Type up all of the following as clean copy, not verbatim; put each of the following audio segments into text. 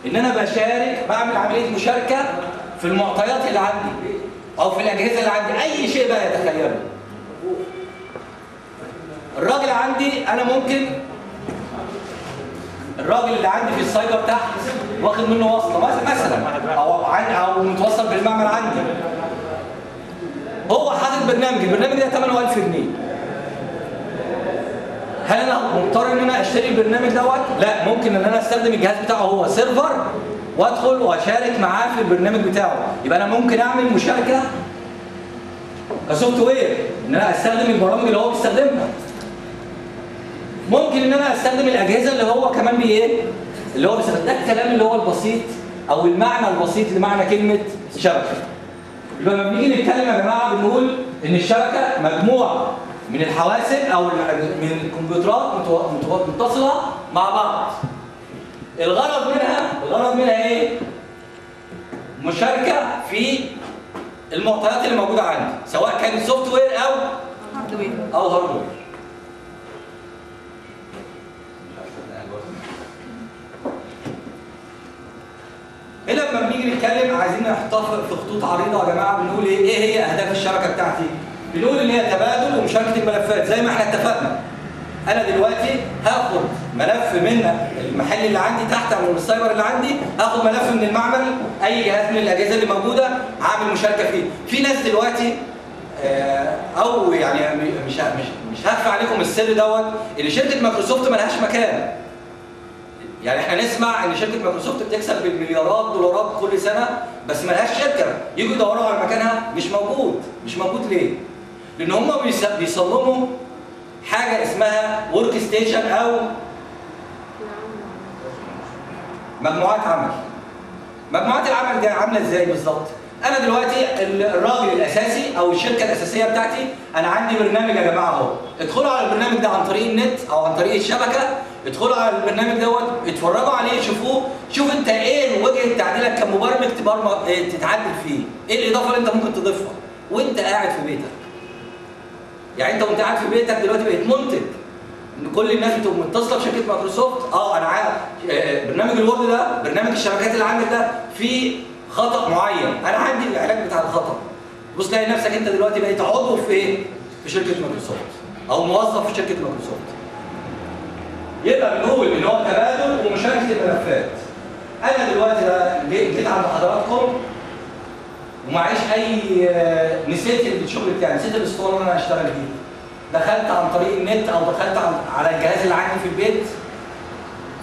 ان انا بشارك، بعمل عمليه مشاركه في المعطيات اللي عندي او في الاجهزه اللي عندي، اي شيء بقى يتخيله. الراجل عندي انا ممكن الراجل اللي عندي في السايبر تحت واخد منه وصله مثلا او متوصل بالمعمل عندي، هو حاطط البرنامج ده ثمنه 1000 جنيه. هل انا مضطر ان انا اشتري البرنامج دوت؟ لا، ممكن ان انا استخدم الجهاز بتاعه هو سيرفر وادخل واشارك معاه في البرنامج بتاعه. يبقى انا ممكن اعمل مشاركه كسوفت وير، ان انا استخدم البرامج اللي هو بيستخدمها. ممكن ان انا استخدم الاجهزه اللي هو كمان اللي هو بيستخدم. ده الكلام اللي هو البسيط او المعنى البسيط لمعنى كلمه شبكه. يبقى لما بنيجي نتكلم يا جماعه بنقول ان الشبكه مجموعه من الحواسب او من الكمبيوترات متصله مع بعض. الغرض منها ايه؟ مشاركه في المعطيات اللي موجوده عندي، سواء كانت سوفت وير او هاردوير. هنا لما بنيجي نتكلم عايزين نحطها في خطوط عريضه يا جماعه، بنقول ايه هي اهداف الشبكه بتاعتي؟ بنقول ان هي تبادل ومشاركه الملفات زي ما احنا اتفقنا. انا دلوقتي هاخد ملف من المحل اللي عندي تحت او من السايبر اللي عندي، هاخد ملف من المعمل، اي جهاز من الاجهزه اللي موجوده هعمل مشاركه فيه. في ناس دلوقتي او يعني مش هخفي عليكم السر دوت، ان شركه مايكروسوفت مالهاش مكان. يعني احنا نسمع ان شركه مايكروسوفت بتكسب بالمليارات دولارات كل سنه، بس مالهاش شركه. يجوا يدوروا على مكانها مش موجود ليه؟ لان هم بيصمموا حاجه اسمها ورك ستيشن او مجموعات عمل. مجموعات العمل دي عامله ازاي بالظبط؟ انا دلوقتي الراجل الاساسي او الشركه الاساسيه بتاعتي، انا عندي برنامج يا جماعه اهو. ادخلوا على البرنامج ده عن طريق النت او عن طريق الشبكه، ادخلوا على البرنامج دوت، اتفرجوا عليه، شوف انت ايه وجهه تعديلك كمبرمج تتعدل فيه، ايه الاضافه اللي انت ممكن تضيفها وانت قاعد في بيتك. يعني انت وانت قاعد في بيتك دلوقتي بقيت منتج. ان كل الناس بتبقى متصله بشركه مايكروسوفت، انا عارف برنامج الوورد ده، برنامج الشبكات اللي عندك ده فيه خطأ معين، انا عندي العلاج بتاع الخطأ. بص تلاقي نفسك انت دلوقتي بقيت عضو في ايه؟ في شركه مايكروسوفت او موظف في شركه مايكروسوفت. يبقى بنقول ان هو تبادل ومشاركه الملفات. انا دلوقتي جيت عند حضراتكم ومعيش نسيت الشغل بتاعي، نسيت الاسطوانه اللي انا هشتغل بيه. دخلت عن طريق النت او دخلت على الجهاز اللي عندي في البيت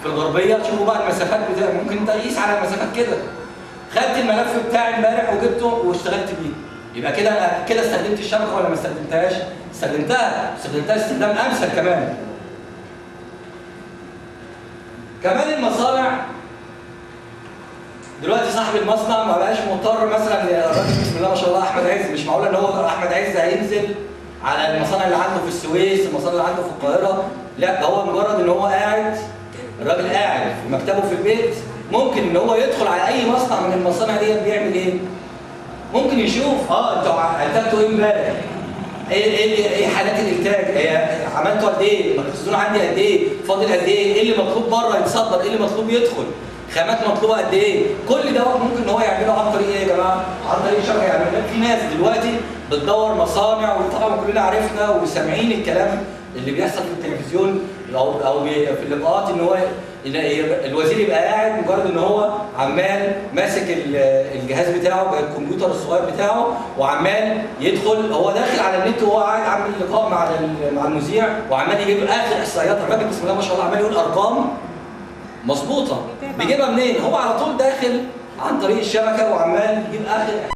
في الغربيه. شوفوا بقى المسافات بتاعي، ممكن انت تقيس على المسافات كده. خدت الملف بتاعي امبارح وجبته واشتغلت بيه. يبقى كده انا كده استخدمت الشبكه ولا ما استخدمتهاش؟ استخدمتها استخدام امثل كمان. كمان المصانع دلوقتي صاحب المصنع ما بقاش مضطر مثلا الراجل بسم الله ما شاء الله احمد عز، مش معقول ان هو احمد عز هينزل على المصانع اللي عنده في السويس، المصانع اللي عنده في القاهره. لا، ده هو مجرد ان هو قاعد، الراجل قاعد في مكتبه في البيت، ممكن ان هو يدخل على اي مصنع من المصانع دي بيعمل ايه؟ ممكن يشوف انتوا انتجتوا ايه امبارح؟ ايه حالات الانتاج؟ عملتوا قد ايه؟ المخزون عندي قد ايه؟ فاضل قد ايه؟ ايه اللي مطلوب بره يتصدر؟ ايه اللي مطلوب يدخل؟ خامات مطلوبه قد ايه؟ كل ده ممكن ان هو يعمله عن طريق ايه يا جماعه؟ عن طريق الشبكه. يعني في ناس دلوقتي بتدور مصانع، وطبعا كلنا عرفنا وسامعين الكلام اللي بيحصل في التلفزيون او في اللقاءات، ان هو الوزير يبقى قاعد مجرد ان هو عمال ماسك الجهاز بتاعه، الكمبيوتر الصغير بتاعه، وعمال يدخل، هو داخل على النت وهو قاعد عامل لقاء مع المذيع، وعمال يجيب اخر احصائيات. الراجل بسم الله ما شاء الله عمال يقول ارقام مظبوطه. بيجيبها منين؟ هو على طول داخل عن طريق الشبكه وعمال يجيب اخر